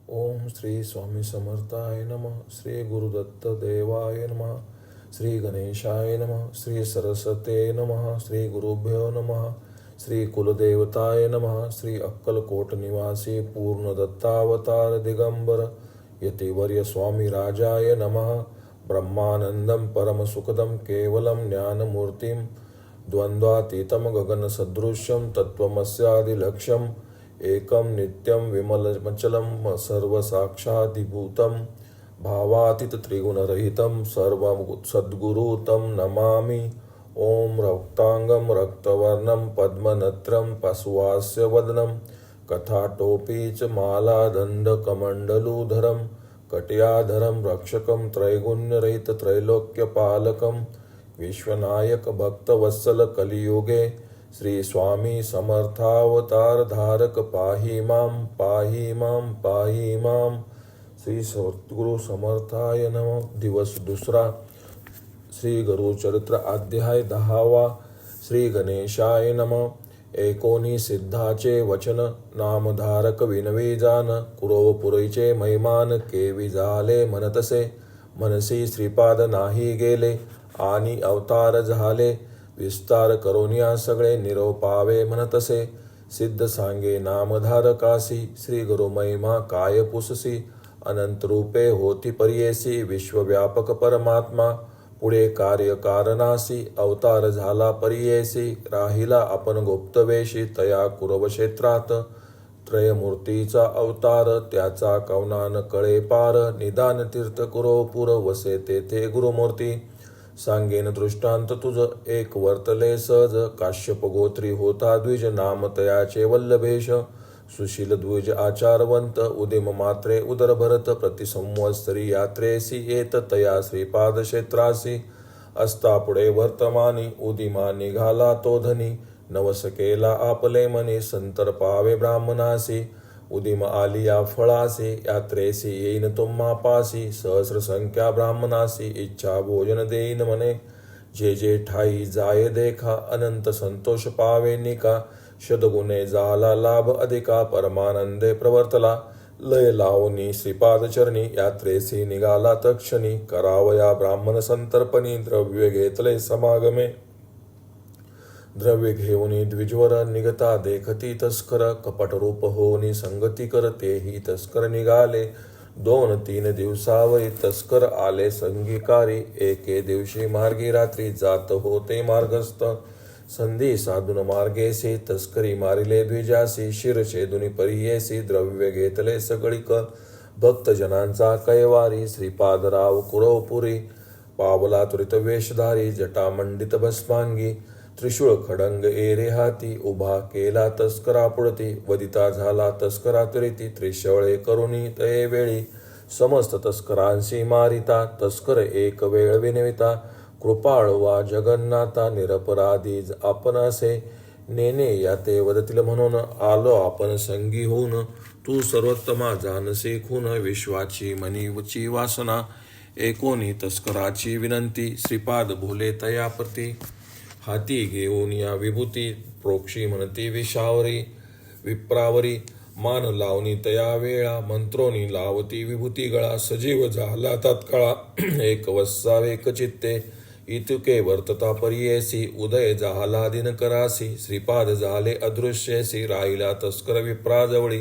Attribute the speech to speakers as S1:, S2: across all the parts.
S1: ओम श्री स्वामी समर्थाय नमः. श्री गुरुदत्त देवाय नमः. श्री गणेशाय नमः. श्री सरस्वते नमः. श्री गुरुभ्यो नमः. श्री कुलदेवताय नमः. श्री अक्कलकोट निवासी पूर्ण दत्तावतार दिगंबर यतिवर्य स्वामी राजाय नमः. ब्रह्मानंदं परमसुखदं केवलं ज्ञानमूर्तिं द्वंद्वातीतं गगनसदृशं तत्त्वमस्यादिलक्ष्यम् एकं नित्यं विमलमचलं सर्वसाक्षादिभूतं भावातीतत्रिगुणरहितं सर्वं सद्गुरुं नमामि. ॐ रक्तांगं रक्तवर्णं पद्मनत्रं पशुवास्य वदनं कथाटोपी च मालादण्डकमण्डलुधरं कट्याधरं रक्षकं त्रैगुण्यरहितत्रैलोक्यपालकं विश्वनायक भक्तवत्सल कलियुगे श्री स्वामी समर्थावतार धारक पाहि मां श्री सद्गुरु समर्थाय नमः. दिवस दुसरा. श्री गुरुचरित्र अध्याय 10वा. श्री गणेशाय नमः. 19 सिद्धाचे वचन. नामधारक विनवे जान कुरवपुरीचे महिमान केवी झाले म्हणतसे. मनसी श्रीपाद नाही गेले आणि अवतार झाले विस्तार करोनिया सगळे निरोपावे म्हणतसे. सिद्ध सांगे नामधारकासी श्री गुरु महिमा काय पुससी. अनंत रूपे होती परियेसी विश्वव्यापक परमात्मा पुढे कार्य कारणासी अवतार झाला परियेसी राहिला आपण गुप्तवेशी तया कुरव क्षेत्रात त्रयमूर्तीचा अवतार त्याचा कवनान कळे पार निदान तीर्थ कुरोपुर वसे तेथे गुरुमूर्ती सांगेन दृष्टांत तुझ एक वर्तले सहज काश्यप गोत्री होता द्विज नाम तयाचे वल्लभेश सुशील द्विज आचारवंत उदिम मात्रे उदर भरत प्रतिसंवत्सरी यात्रेसी येत तया श्रीपाद क्षेत्रासी असता पुढे वर्तमानी उदिमा निघाला तो धनी नवस केला आपले मनी संतर पावे ब्राह्मणासी उदिम आलिया फळासी यात्रेसी येईन तुम्हा पासी सहस्र संख्या ब्राह्मणासी इच्छा भोजन देईन मने जे जे ठाई जाय देखा अनंत संतोष पावे निका शतगुणे झाला लाभ अधिका परमानंदे प्रवर्तला लय लावणी श्रीपाद चरणी यात्रेसी निघाला तक्षणी करावया ब्राह्मण संतर्पणी द्रव्य घेतले समागमे द्रव्य घेऊनी द्विजवर निघता देखती तस्कर कपट रूप होनी संगती करतेही तस्कर निघाले 2-3 दिवसावरी तस्कर आले संगीकारी एके दिवशी मार्गी रात्री जात होते मार्गस्थ संधी साधून मार्गेसी तस्करी मारिले द्विजासी शिरछेदुनी परियेसी द्रव्य घेतले सगळीक भक्तजनांचा कैवारी श्रीपादराव कुरवपुरी पावला त्वरित वेशधारी जटामंडित भस्मांगी त्रिशूळ खडंग एरे हाती उभा केला तस्करा पुढती वदिता झाला तस्करा त्वरिती त्रिशवळे करुणी तये वेळी समस्त तस्करांशी मारिता तस्कर एक वेळ विनविता कृपाळ वा जगन्नाथा निरपराधी आपण असे नेने याते वदतील म्हणून आलो आपण संगी होऊन तू सर्वोत्तमा जानसे खून विश्वाची मनीची वासना एकोणी तस्कराची विनंती श्रीपाद भोले तयाप्रती हाती घेऊन या विभूती प्रोक्षी म्हणती विषावरी विप्रावरी मान लावणी तया वेळा मंत्रोनी लावती विभूती गळा सजीव झाला तात्काळा एक वत्सा एक चित्ते इतुके वर्तता परियेसी उदय झाला दिनकरासी श्रीपाद झाले अदृश्यसी राहिला तस्कर विप्राजवळी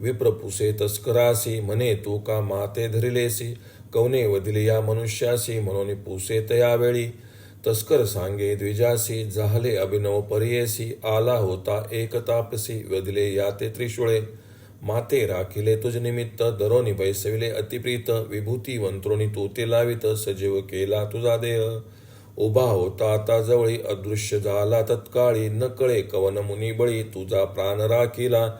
S1: विप्रपुसे तस्करासी म्हणे तू का माते धरिलेसी कवने वदिली या मनुष्यासी म्हणून पुसे तयावेळी तस्कर सांगे द्विजासी झाले अभिनव परियेसी आला होता एक तापसी वदिले याते त्रिशूळे माते राखिले तुझ निमित्त दरोनी बैसविले अतिप्रीत विभूती वंत्रोनी तू ते लावित सजीव केला तुझा देह उभा होता आता जवळी अदृश्य झाला तत्काळी न कळे कवन मुनी बळी तुझा प्राण राखिला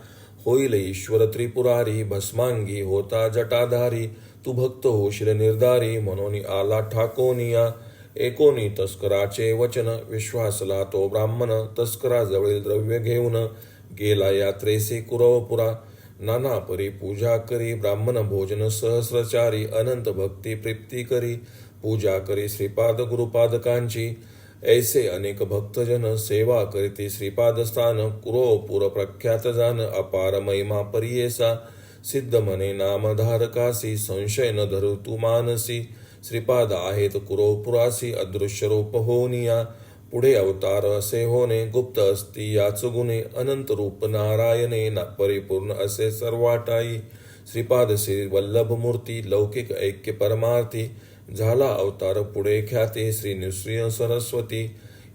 S1: होईल ईश्वर त्रिपुरारी भस्मांगी होता जटाधारी तू भक्त होशील निर्धारी म्हणून आला ठाकोनिया एकोणी तस्कराचे वचन विश्वासला तो ब्राह्मण तस्कराजवळील द्रव्य घेऊन गेला यात्रेसी कुरवपुरा नाना परी पूजा करी ब्राह्मण भोजन सहस्रचारी अनंत भक्ती प्रीप्ती करी पूजा करी श्रीपाद गुरुपादकांची ऐसे अनेक भक्तजन सेवा करीती श्रीपादस्थान कुरोपुर प्रख्यात जान अपार महिमा परियेसा सिद्ध मने नामधारकासी संशय न धरू तू मानसी श्रीपाद आहेत कुरोपुरासी अदृश्य रूप होनिया पुढे अवतार असे होणे गुप्त असती याच गुणे अनंत रूप नारायणे ना परिपूर्ण असे सर्वाटाई श्रीपाद श्री वल्लभ मूर्ती लौकिक ऐक्य परमार्थी झाला अवतार पुढे ख्याते श्री नृसिंह सरस्वती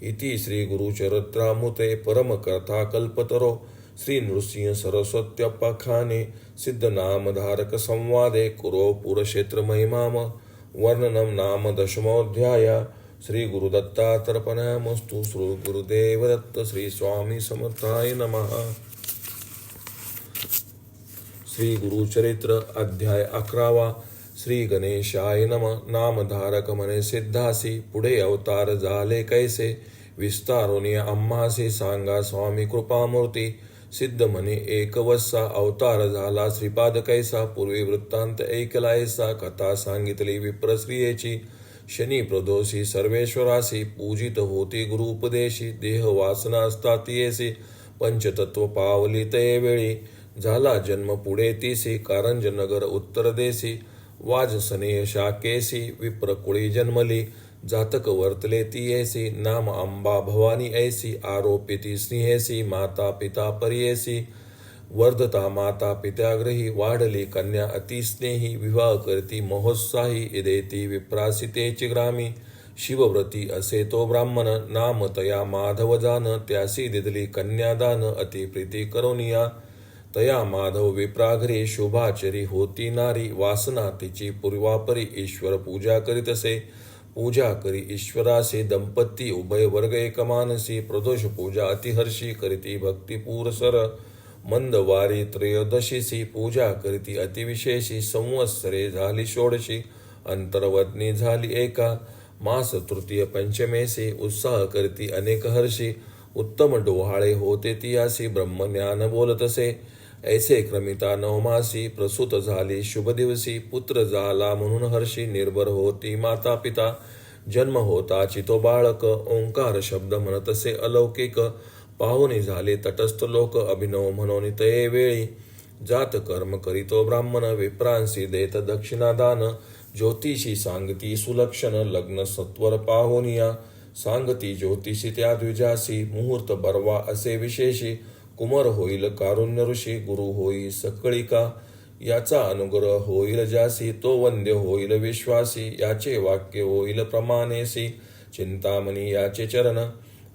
S1: इति श्री गुरुचरित्रामृते परमकथा कल्पतरो श्री नृसिंह सरस्वत्यपाख्याने सिद्ध नामधारक संवादे कुरो पुरक्षेत्र महिमाम वर्णनम नाम दशमोऽध्याय श्री गुरुदत्तार्पणमस्तु श्री गुरुदेव दत्त श्री स्वामी समर्थाय नमः। श्री गुरुचरित्र अध्याय 11 श्री गणेशाय नम नामधारक मने सिद्धासी पुढे अवतार झाले कैसे विस्तारोनी आम्हासी सांगा स्वामी कृपामूर्ती सिद्ध म्हणे एक वस्सा अवतार झाला श्रीपाद कैसा पूर्वी वृत्तांत ऐकलायसा कथा सांगितली विप्रश्रियेची शनी प्रदोषी सर्वेश्वरासी पूजित होती गुरुपदेशी देह वासना असतात येसी पंचतत्व पावली ते वेळी झाला जन्म पुढे तीसी कारंजनगर उत्तर देसी वाजसने शाकेसी विप्रकुळी जन्मली जातक वर्तले ती ऐसी नाम अंबा भवानी ऐसी आरोपिती स्नेहेसी माता पिता परियेसी वर्धता माता पित्याग्रही वाढली कन्या अतिस्नेही विवाह करती महोत्साही इदेती विप्रासितेची ग्रामी शिवव्रती असे तो ब्राह्मण नाम तया माधव जान त्यासी दिदली कन्यादान अतिप्रीती करोनिया तया माधव विप्राघरी शुभाचरी होती नारी वासना तिची पूर्वापरी ईश्वर पूजा करीत असे पूजा करी ईश्वरासे दंपती उभय वर्ग एकमानसी प्रदोष पूजा अतिहर्षी करीती भक्तिपूर सर मंदवारी त्रयोदशीसी पूजा करीती अतिविशेषी संवत्सरे झाली षोडशी अंतर्वदनी झाली एका मास तृतीय पंचमेसी उत्साह करती अनेक हर्षी उत्तम डोहाळे होते तियासी ब्रह्मज्ञान बोलतसे ऐसे क्रमिता नवमासी प्रसूत झाली शुभ दिवसी पुत्र झाला म्हणून हर्षी निर्भर होती माता पिता जन्म होता चितो बाळक ओंकार शब्द म्हणतसे अलौकिक पाहुणे झाले तटस्थ लोक अभिनव म्हणून ते वेळी जात कर्म करीतो ब्राह्मण विप्रांसी देत दक्षिणादान ज्योतिषी सांगती सुलक्षण लग्न सत्वर पाहुनिया सांगती ज्योतिषी त्या द्विजासी मुहूर्त बरवा असे विशेषी कुमार होईल कारुण्य ऋषी गुरु होई सकळिका याचा अनुग्रह होईल जासी तो वंद्य होईल विश्वासी याचे वाक्य होईल प्रमाणेसी चिंतामणी याचे चरण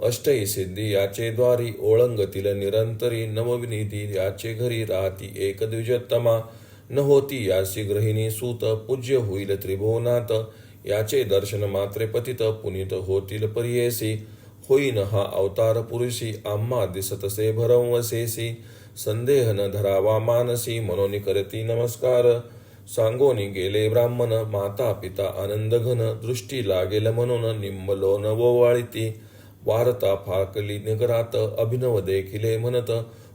S1: अष्टई सिद्धी याचे द्वारी ओळंगतील निरंतरी नवविनिधी याचे घरी राहती एक द्विजोत्तमा न होती यासी ग्रहिणी सूत पूज्य होईल त्रिभुवनात याचे दर्शन मात्रे पतित पुनीत होतील परियेसी होईन हा अवतार पुरुषी आम्हा दिसतसे भरवसेसी संदेह न धरावा मानसी मनोनी करती नमस्कार सांगोनी गेले ब्राह्मण माता पिता आनंद घन दृष्टी लागेल म्हणून निम्मलोन ववाळीती वारता फाकली नगरात अभिनव देखिले म्हणत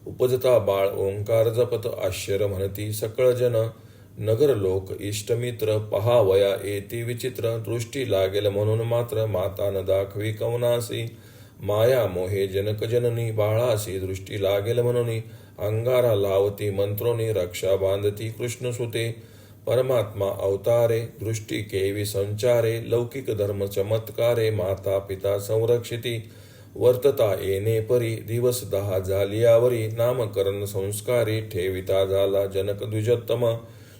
S1: उपजता बाळ ओंकार जपत आश्चर्य म्हणती सकळ जन नगर लोक इष्टमित्र पहावया येती विचित्र दृष्टी लागेल म्हणून मात्र माता न दाखवी कवनासी माया मोहे जनक जननी बाळासी दृष्टी लागेल म्हणून अंगारा लावती मंत्रोनी रक्षा बांधती कृष्णसुते परमात्मा अवतारे दृष्टी केवी संचारे लौकिक धर्म चमत्कारे माता पिता संरक्षिती वर्तता येणे परी दिवस 10 झालियावरी नामकरण संस्कारी ठेविता झाला जनक द्विजोत्तम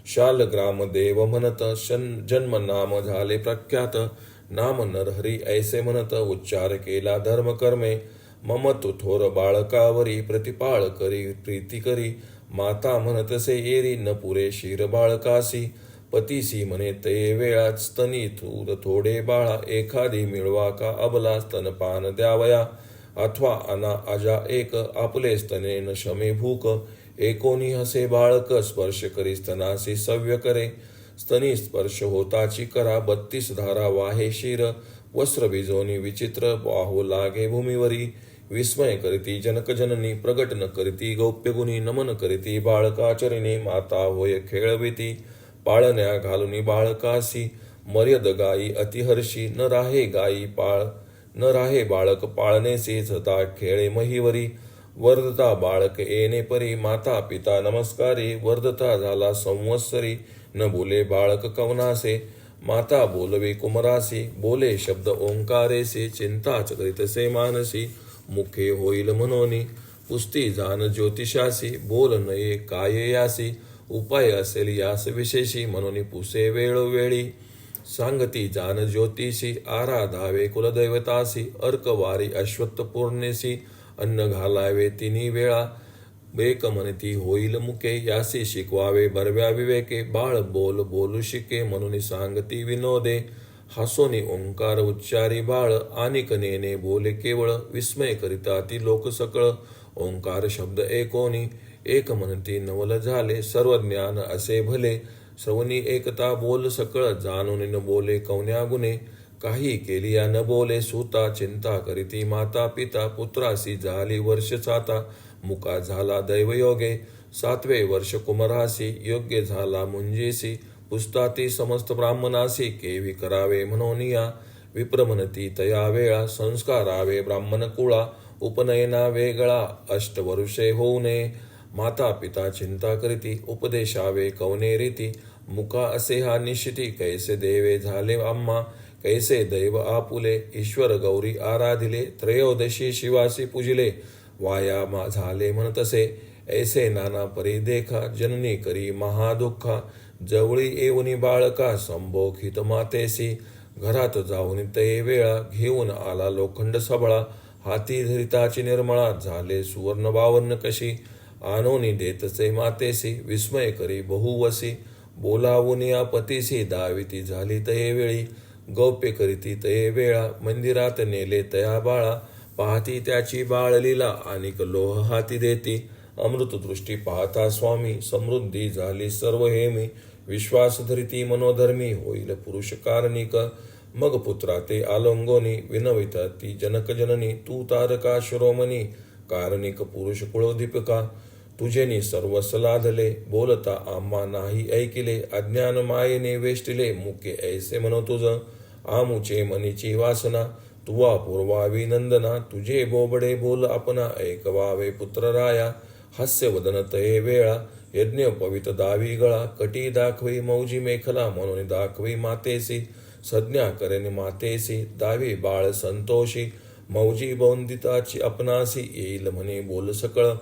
S1: शालग्राम देव म्हणत जन्म नाम झाले प्रख्यात नाम नरहरी ऐसे म्हणत उच्चार केला धर्म कर्मे मम तू थोर बाळकावरी प्रतिपाळ करी प्रीती करी माता म्हणतसे येरी न पुरे शिर बाळकासी पतीसी म्हणे ते वेळात स्तनी थूर थोडे बाळा एखादी मिळवा का अबला स्तनपान द्यावया अथवा अना अजा एक आपले स्तने न शमे भूक एकोणी हसे बाळक स्पर्श करी स्तनासी सव्य करे स्तनी स्पर्श होताची करा 32 धारा वाहे शिर वस्त्र बिजोनी विचित्र बाहू लागे भूमीवरी विस्मय करीती जनक जननी प्रगट न करीती गौप्यगुणी नमन करीती बाळकाचरिणी माता होय खेळविती पाळण्या घालुनी बाळकासी मर्याद गायी अतिहर्षी न राहे गायी न राहे बाळक पाळणेसे सता खेळे महिवरी वर्धता बाळक येणे परी, माता पिता नमस्कारी. वर्धता झाला संवत्सरी, न बोले बाळक कवनासे. माता बोलवे कुमरासी, बोले शब्द ओंकारेसी. चिंताच करीतसे मानसी, मुखे होईल मनोनी. पुस्ती जाण ज्योतिषासी, बोल नये काय यासी. उपाय असेल यास विशेषी, म्हणून पुसे वेळोवेळी. सांगती जाण ज्योतिषी, आराधावे कुलदैवतासी. अर्कवारी अश्वत्थ पूर्णेसी, अन्न घालावे तिन्ही वेळा. एक म्हणती होईल मुके, यासी शिकवावे बरव्या विवेके. बाळ बोल बोलू शिके, म्हणून सांगती विनोदे. हासोनी ओंकार उच्चारी बाळ, आनिक नेने बोले केवळ. विस्मय करिता ती लोक सकळ, ओंकार शब्द एकोनी. एक म्हणती नवल झाले, सर्व ज्ञान असे भले. श्रवणी एकता बोल सकळ, जाणून न बोले कवन्या गुणे. काही केलिया न बोले सूता, चिंता करीती माता पिता. पुत्रासी झाली वर्ष साता, मुका झाला दैवयोगे. 7वे वर्ष कुमरासी, योग्य झाला मुंजेसी. पुस्ताती समस्त ब्राह्मणासी, केवी करावे म्हणोनिया. विप्र म्हणती तया वेळा, संस्कारावे ब्राह्मण कुळा. उपनयना वेगळा, अष्टवर्षे होऊ नये. माता पिता चिंता करीती, उपदेशावे कवने रीती. मुका असे हा निश्चिती, कैसे देवे झाले आम्हा. कैसे दैव आपुले, ईश्वर गौरी आराधिले. त्रयोदशी शिवासी पूजिले, वाया झाले म्हणतसे. ऐसे नाना परी देखा, जननी करी महादुःखा. जवळी येऊनी बाळका, संभोखित मातेसी. घरात जाऊन ते वेळा, घेऊन आला लोखंड सबळा. हाती धरिताची निर्मळा, झाले सुवर्ण 52 कशी. आणोनी देतसे मातेसी, विस्मय करी बहुवसी. बोलावून या पतीसी, दाविती झाली तये वेळी. गौप्य करीती तये वेळा, मंदिरात नेले तया बाळा. पाहती त्याची बाळलीला, अनिक लोह हाती देती. अमृतदृष्टी पाहता स्वामी, समृद्धी झाली सर्व हेमी. विश्वास धरिती मनोधर्मी, होईल पुरुष कारणिक. मग पुत्रा ते आलोंगोनी, विनविता ती जनक जननी. तू तारका शिरोमणी, कारणिक पुरुष कुळोदीपिका. तुझेनी सर्वस लाधले, बोलता आम्हा नाही ऐकिले. अज्ञान मायेने वेष्टिले, मुके ऐसे म्हणो तुझ. आमुचे मनीची वासना, तुवा पूर्वावी नंदना. तुझे बोबडे बोल आपणा, ऐकवावे पुत्र राया. हास्य वदन तये वेळा, यज्ञोपवित दावी गळा. कटी दाखवी मौजी मेखला, म्हणून दाखवी मातेसी. संज्ञा करेन मातेसी, दावी बाळ संतोषी. मौजी बौंदिताची अपनासी, येईल म्हणे बोल सकळ.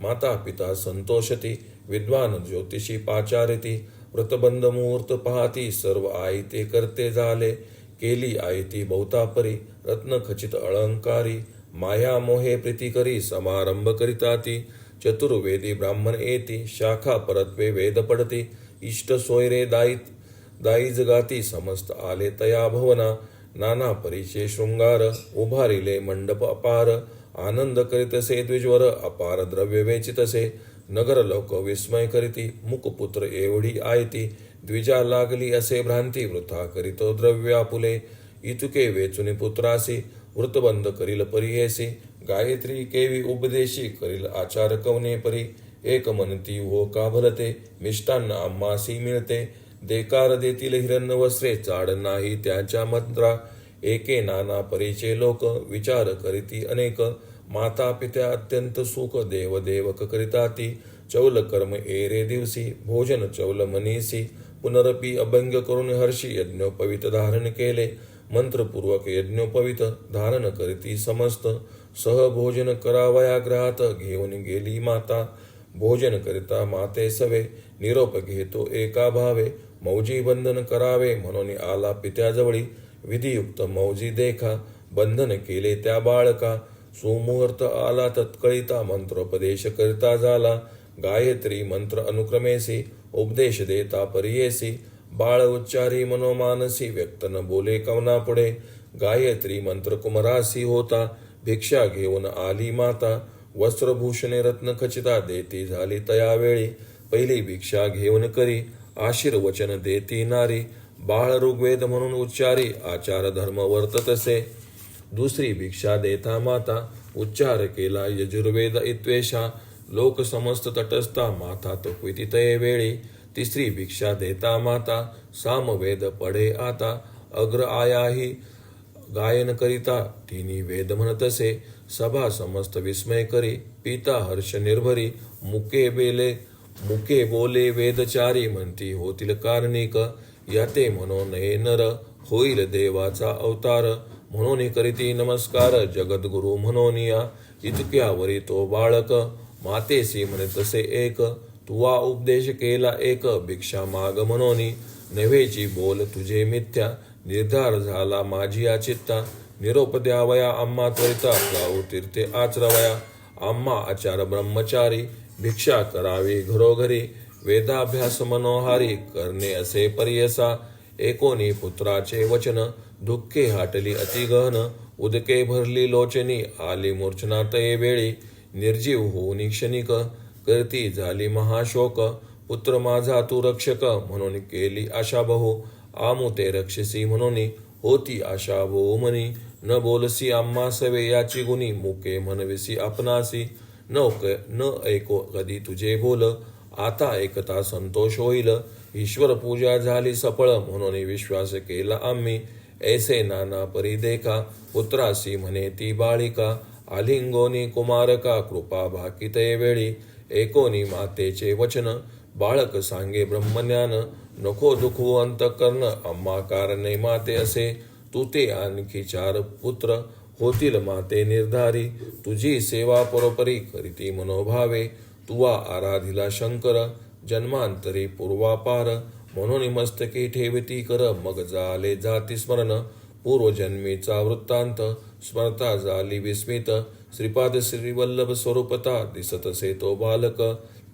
S1: माता पिता संतोषती, विद्वान ज्योतिषी पाचारिती. व्रतबंध मुहूर्त पाहती, सर्व आई ते करते झाले. केली आई ती बहुतापरी, रत्न खचित अलंकारी. माया मोहे प्रीती करी, समारंभ करिता ती. चतुर्वेदी ब्राह्मण येती, शाखा परत्वे वेद पडती. इष्ट सोयरे दाईज गाती, समस्त आले तया भवना. नाना परीचे शृंगार, उभारिले मंडप अपार. आनंद करीतसे द्विजवर, अपार द्रव्य वेचितसे. नगर लोक विस्मय करीती, मुकपुत्र एवढी आयती. द्विजा लागली असे भ्रांती, वृथा करीतो द्रव्य आपुले. इतुके वेचुनी पुत्रासी, वृतबंध करील परियेसी. गायत्री केवी उपदेशी, करील आचार कवने परी. एक म्हणती हो का भलते, मिष्टान्न आम्हासी मिळते. देकार देतील हिरण्य वस्त्रे, चाड नाही त्याच्या मंत्रा. एके नाना परीचे लोक, विचार करीती अनेक. माता पित्या अत्यंत सुख, देव देवक करिता ती. चौल कर्म एरे दिवसी, भोजन चौल मनीसी. पुनरपी अभंग करून हर्षी, यज्ञोपवित धारण केले. मंत्रपूर्वक यज्ञोपवित धारण करीती समस्त. सहभोजन करावया ग्रहात, घेऊन गेली माता. भोजन करिता माते सवे, निरोप घेतो एका भावे. मौजी बंधन करावे, म्हणून आला पित्याजवळी. विधियुक्त मौजी देखा, बंधन केले त्या बाळका. सुमुहूर्त आला तत्कळिता, मंत्रोपदेश करिता झाला. गायत्री मंत्र अनुक्रमेसी, उपदेश देता परियेसी. बाळ उच्चारी मनोमानसी, व्यक्त न बोले कवना पुढे. गायत्री मंत्र कुमरासी होता, भिक्षा घेऊन आली माता. वस्त्रभूषणे रत्न खचिता, देती झाली तयावेळी. पहिली भिक्षा घेऊन करी, आशीर्वचन देती नारी. बाळ ऋग्वेद म्हणून उच्चारी, आचार धर्म वर्ततसे. दुसरी भिक्षा देता माता, उच्चार केला यजुर्वेद इत्वेषा. लोक समस्त तटस्था, माता तो तये वेळी. तिसरी भिक्षा देता माता, सामवेद पढे आता. अग्र आयाही गायन करिता, तिन्ही वेद म्हणतसे. सभा समस्त विस्मय करी, पिता हर्ष निर्भरी, मुके बोले वेदचारी, म्हणती होतील कारणिक, याते मनोनये नर, होईल देवाचा अवतार, म्हणून करीती नमस्कार, जगद्गुरु म्हणूनिया, इतक्यावरी तो बाळक, मातेसी म्हणे तसे एक, तुवा उपदेश केला एक, भिक्षा माग म्हणोनी, नव्हेची बोल तुझे मिथ्या, निर्धार झाला माझी चित्ता, निरोप द्यावया आम्हा त्वरिता, जाऊ तीर्थे आचरवया, आम्हा आचार ब्रह्मचारी, भिक्षा करावी घरोघरी, वेदाभ्यास मनोहारी, करणे असे पर्यसा, एकोणी पुत्राचे वचन, दुःखे हाटली अतिगहन, उदके भरली लोचनी, आली मूर्छना तये वेळी, निर्जीव होऊन क्षणिक, करती झाली महाशोक, पुत्र माझा तू रक्षक, म्हणून केली आशा बहु, आमुते रक्षसी म्हणून होती आशा बहु मनी, न बोलसी आम्हा सवे याची गुणी, मुके म्हणविसी आपणासी, न ऐको कधी तुझे बोल, आता ऐकता संतोष होईल, ईश्वर पूजा झाली सफळ, म्हणून विश्वास केला आम्ही, ऐसे नाना परी देखा, पुत्रासी म्हणे ती बाळिका, आलिंगोनी कुमारका, कृपा भाकितये वेळी, एकोनी मातेचे वचन, बाळक सांगे ब्रह्मज्ञान, नको दुखवू अंतःकरण, आम्हा कारणे माते असे, तू ते आणखी 4 पुत्र, होतील माते निर्धारी, तुझी सेवा परोपरी, करीती मनोभावे, तुवा आराधिला शंकर, जन्मांतरी पूर्वापार, म्हणून मस्तकी ठेवती कर, मग झाले जाती स्मरण, पूर्वजन्मीचा वृत्तांत, स्मरता झाली विस्मित, श्रीपाद श्रीवल्लभ स्वरूपता, दिसतसे तो बालक,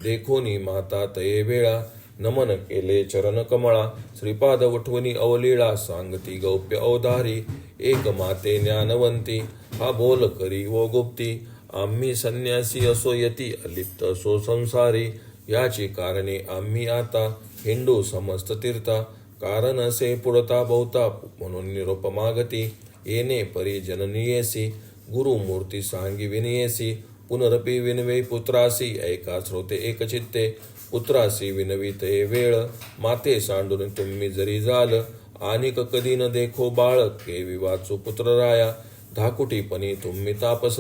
S1: देखोनी माता तये वेळा, नमन केले चरण कमळा, श्रीपाद उठवणी अवलीळा, सांगती गौप्य अवधारी, एक माते ज्ञानवंती, हा बोल करी वो गुप्ती, आम्ही संन्यासी असो यती, अलिप्त असो संसारी, याची कारणे आम्ही आता, हिंडू समस्त तीर्था, कारण असे पुढता बहुता, म्हणून निरोप मागती, येणे परी जननीयसी, गुरुमूर्ती सांगी विनयेसी, पुनरपी विनवे पुत्रासी, ऐका श्रोते एकचित्ते, पुत्रासी विनवितये वेळ, माते सांडून तुम्ही जरी जाल, आनिक कधी न देखो बाळ, केवी वाचू पुत्र राया, धाकुटीपणी तुम्ही तापस,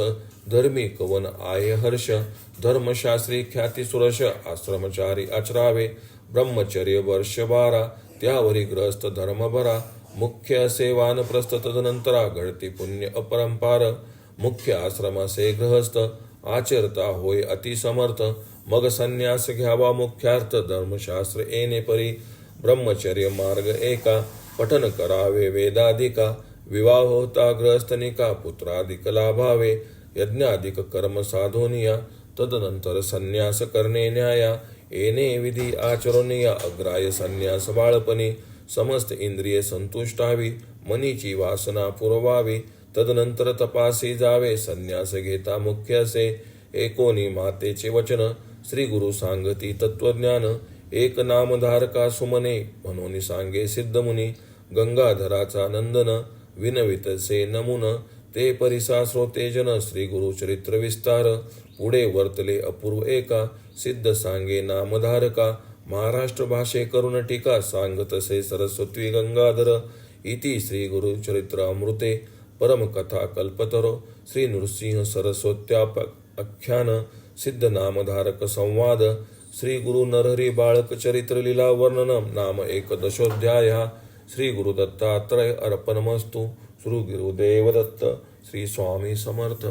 S1: धर्मी कवन आय हर्ष, धर्मशास्त्री ख्याती सुरश, आश्रमचारी आचरावे, ब्रह्मचर्य वर्ष 12, त्यावरी ग्रस्त धर्म भरा, मुख्य असे वानप्रस्थ, तदनंतरा घडती पुण्य अपरंपार, मुख्य आश्रमासे गृहस्थ, आचरता होय अतिसमर्थ, मग संन्यास घ्यावा मुख्यार्थ, धर्मशास्त्र येणे परी, ब्रह्मचर्य मार्ग एका, पठन करावे वेदाधिका, विवाह होता गृहस्थनिका, पुत्राधिक लाभावे, यज्ञाधिक कर्म साधोनिया, तदनंतर संन्यास करणे न्याया, येणे विधी आचरणीया, अग्राय संन्यास बाळपणी, समस्त इंद्रिये संतुष्टावी, मनीची वासना पुरवावी, तदनंतर तपासी जावे, संन्यास घेता मुख्य असे, एकोनी मातेचे वचन, श्री गुरु सांगती तत्वज्ञान, एक नामधारका सुमने, म्हणून सांगे सिद्धमुनी, गंगाधराचा नंदन, विनवितसे नमुन, ते परिसा श्रोतेजन, श्री गुरु चरित्र विस्तार, पुढे वर्तले अपूर्व एका, सिद्ध सांगे नामधारका, महाराष्ट्र भाषे करुण टीका, सांगतसे सरस्वती गंगाधर, इति श्री गुरु चरित्र अमृते, परम कथा कल्पतरो, श्री नृसिंह सरस्वत्यापक आख्यान, सिद्ध नामधारक संवाद, श्री गुरु नरहरी बाळक चरित्र लीला वर्णनम, नाम 11 श्री गुरु दत्तात्रय अर्पणमस्तु, श्री गुरुदेव दत्त, श्री स्वामी समर्थ.